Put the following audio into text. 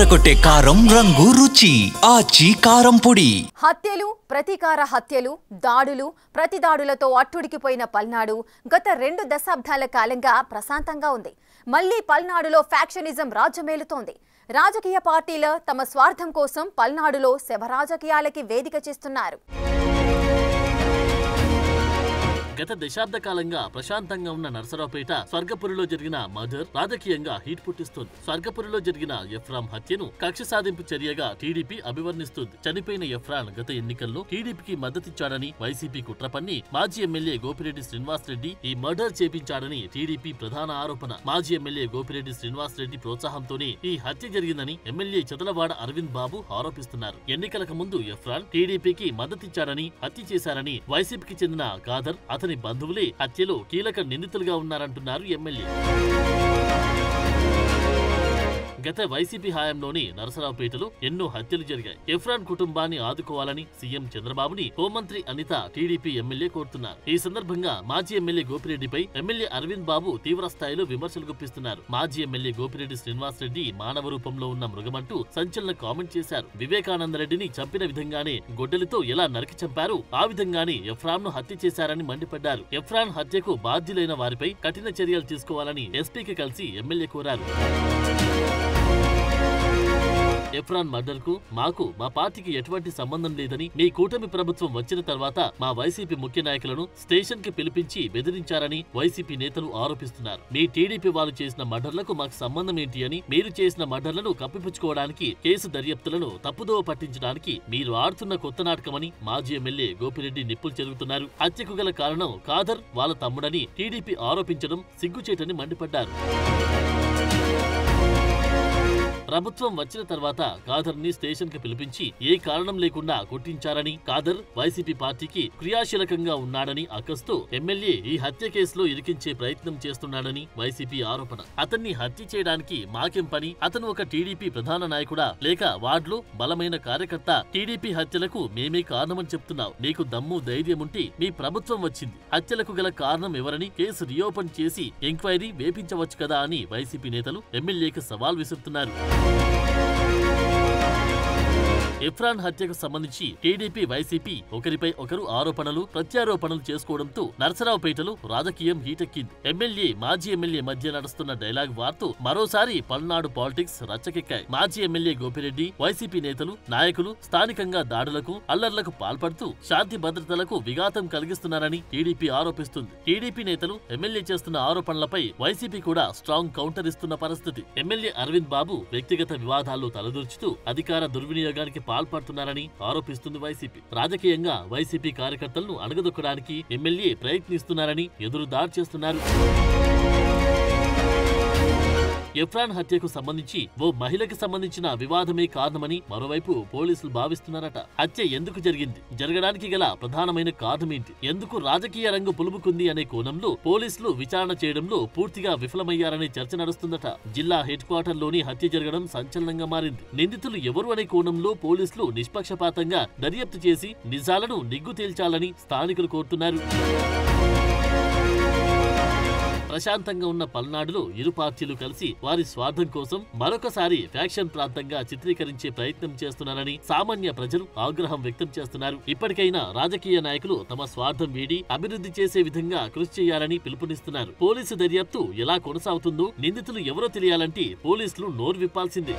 అదరగొట్టే కారం రంగు రుచి ఆచి కారం పొడి. హత్యలు, ప్రతీకార హత్యలు, దాడులు, ప్రతిదాడులతో అట్టుడికిపోయిన పల్నాడు గత 2 దశాబ్దాల కాలంగా ప్రశాంతంగా ఉంది. మళ్లీ పల్నాడులో ఫ్యాక్షనిజం రాజ్యమేలుతోంది. రాజకీయ పార్టీల తమ స్వార్థం కోసం పల్నాడులో శవ రాజకీయాలకి వేదిక చేస్తున్నారు. గత దశాబ్ద కాలంగా ప్రశాంతంగా ఉన్న నర్సరావుపేట స్వర్గపురిలో జరిగిన మర్డర్ రాజకీయంగా హీట్ పుట్టిస్తుంది. స్వర్గపురిలో జరిగిన ఎఫ్రాన్ హత్యను కక్ష సాధింపు చర్యగా టీడీపీ అభివర్ణిస్తుంది. చనిపోయిన ఎఫ్రాన్ గత ఎన్నికల్లో టీడీపీకి మద్దతిచ్చాడని వైసీపీ కుట్ర పన్ని మాజీ ఎమ్మెల్యే గోపిరెడ్డి శ్రీనివాసరెడ్డి ఈ మర్డర్ చేపించాడని టీడీపీ ప్రధాన ఆరోపణ. మాజీ ఎమ్మెల్యే గోపిరెడ్డి శ్రీనివాసరెడ్డి ప్రోత్సాహంతోనే ఈ హత్య జరిగిందని ఎమ్మెల్యే చదలవాడ అరవింద్ బాబు ఆరోపిస్తున్నారు. ఎన్నికలకు ముందు ఎఫ్రాన్ టీడీపీకి మద్దతిచ్చాడని, హత్య చేశారని వైసీపీకి చెందిన ఖాదర్, అతని బంధువులే హత్యలో కీలక నిందితులుగా ఉన్నారంటున్నారు ఎమ్మెల్యే. గత వైసీపీ హయాంలోని నరసరావుపేటలో ఎన్నో హత్యలు జరిగాయి. ఎఫ్రాన్ కుటుంబాన్ని ఆదుకోవాలని సీఎం చంద్రబాబుని హోంమంత్రి అనిత టీడీపీ ఎమ్మెల్యే కోరుతున్నారు. ఈ సందర్భంగా మాజీ ఎమ్మెల్యే గోపిరెడ్డిపై ఎమ్మెల్యే అరవింద్ బాబు తీవ్ర స్థాయిలో విమర్శలు గుప్పిస్తున్నారు. మాజీ ఎమ్మెల్యే గోపిరెడ్డి శ్రీనివాసరెడ్డి మానవ రూపంలో ఉన్న మృగమంటూ సంచలన కామెంట్ చేశారు. వివేకానందరెడ్డిని చంపిన విధంగానే గొడ్డలితో ఎలా నరికి చంపారు, ఆ విధంగానే ఎఫ్రాన్ ను హత్య చేశారని మండిపడ్డారు. ఎఫ్రాన్ హత్యకు బాధ్యులైన వారిపై కఠిన చర్యలు తీసుకోవాలని ఎస్పీకి కలిసి ఎమ్మెల్యే కోరారు. ఎఫ్రాన్ మర్డర్ కు మాకు, మా పార్టీకి ఎటువంటి సంబంధం లేదని, మీ కూటమి ప్రభుత్వం వచ్చిన తర్వాత మా వైసీపీ ముఖ్య నాయకులను స్టేషన్ కి పిలిపించి బెదిరించారని వైసీపీ నేతలు ఆరోపిస్తున్నారు. మీ టీడీపీ వాళ్ళు చేసిన మర్డర్లకు మాకు సంబంధం ఏంటి అని, మీరు చేసిన మర్డర్లను కప్పిపుచ్చుకోవడానికి, కేసు దర్యాప్తులను తప్పుదోవ పట్టించడానికి మీరు ఆడుతున్న కొత్త నాటకమని మాజీ ఎమ్మెల్యే గోపిరెడ్డి నిప్పులు చెరుగుతున్నారు. హత్యకు గల కారణం ఖాదర్ వాళ్ళ తమ్ముడని టీడీపీ ఆరోపించడం సిగ్గుచేటని మండిపడ్డారు. ప్రభుత్వం వచ్చిన తర్వాత ఖాదర్ ని స్టేషన్ కి పిలిపించి ఏ కారణం లేకుండా కొట్టించారని, ఖాదర్ వైసీపీ పార్టీకి క్రియాశీలకంగా ఉన్నాడని అక్కస్తో ఎమ్మెల్యే ఈ హత్య కేసులో ఇరికించే ప్రయత్నం చేస్తున్నాడని వైసీపీ ఆరోపణ. అతన్ని హత్య చేయడానికి మాకేం పని? అతను ఒక టీడీపీ ప్రధాన నాయకుడా, లేక వార్డులో బలమైన కార్యకర్త? టీడీపీ హత్యలకు మేమే కారణమని చెప్తున్నావు. నీకు దమ్ము ధైర్యం ఉంటే మీ ప్రభుత్వం వచ్చింది. హత్యలకు గల కారణం ఎవరని కేసు రీఓపెన్ చేసి ఎంక్వైరీ వేపించవచ్చు కదా అని వైసీపీ నేతలు ఎమ్మెల్యేకి సవాల్ విసురుతున్నారు. ఎఫ్రాన్ హత్యకు సంబంధించి టీడీపీ, వైసీపీ ఒకరిపై ఒకరు ఆరోపణలు, ప్రత్యారోపణలు చేసుకోవడంతో నర్సరావుపేటలో రాజకీయం హీటెక్కింది. ఎమ్మెల్యే, మాజీ ఎమ్మెల్యే మధ్య నడుస్తున్న డైలాగ్ వార్తో మరోసారి పల్నాడు పాలిటిక్స్ రచ్చకెక్కాయి. మాజీ ఎమ్మెల్యే గోపిరెడ్డి, వైసీపీ నేతలు, నాయకులు స్థానికంగా దాడులకు, అల్లర్లకు పాల్పడుతూ శాంతి భద్రతలకు విఘాతం కలిగిస్తున్నారని టీడీపీ ఆరోపిస్తుంది. టీడీపీ నేతలు, ఎమ్మెల్యే చేస్తున్న ఆరోపణలపై వైసీపీ కూడా స్ట్రాంగ్ కౌంటర్ ఇస్తున్న పరిస్థితి. ఎమ్మెల్యే అరవింద్ బాబు వ్యక్తిగత వివాదాల్లో తలదూర్చుతూ అధికార దుర్వినియోగానికి పాల్పడుతున్నారని ఆరోపిస్తుంది వైసీపీ. రాజకీయంగా వైసీపీ కార్యకర్తలను అణగదొక్కడానికి ఎమ్మెల్యే ప్రయత్నిస్తున్నారని ఎదురుదాడి చేస్తున్నారు. ఎఫ్రాన్ హత్యకు సంబంధించి ఓ మహిళకి సంబంధించిన వివాదమే కారణమని మరోవైపు పోలీసులు భావిస్తున్నారట. హత్య ఎందుకు జరిగింది, జరగడానికి గల ప్రధానమైన కారణమేంటి, ఎందుకు రాజకీయ రంగు పులుముకుంది అనే కోణంలో పోలీసులు విచారణ చేయడంలో పూర్తిగా విఫలమయ్యారనే చర్చ నడుస్తుందట. జిల్లా హెడ్ క్వార్టర్ లోని హత్య జరగడం సంచలనంగా మారింది. నిందితులు ఎవరు అనే కోణంలో పోలీసులు నిష్పక్షపాతంగా దర్యాప్తు చేసి నిజాలను నిగ్గు తేల్చాలని స్థానికులు కోరుతున్నారు. ప్రశాంతంగా ఉన్న పల్నాడులో ఇరు పార్టీలు కలిసి వారి స్వార్థం కోసం మరొకసారి ఫ్యాక్షన్ ప్రాంతంగా చిత్రీకరించే ప్రయత్నం చేస్తున్నారని సామాన్య ప్రజలు ఆగ్రహం వ్యక్తం చేస్తున్నారు. ఇప్పటికైనా రాజకీయ నాయకులు తమ స్వార్థం వీడి అభివృద్ధి చేసే విధంగా కృషి చేయాలని పిలుపునిస్తున్నారు. పోలీసు దర్యాప్తు ఎలా కొనసాగుతుందో, నిందితులు ఎవరో తెలియాలంటే పోలీసులు నోరు విప్పాల్సిందే.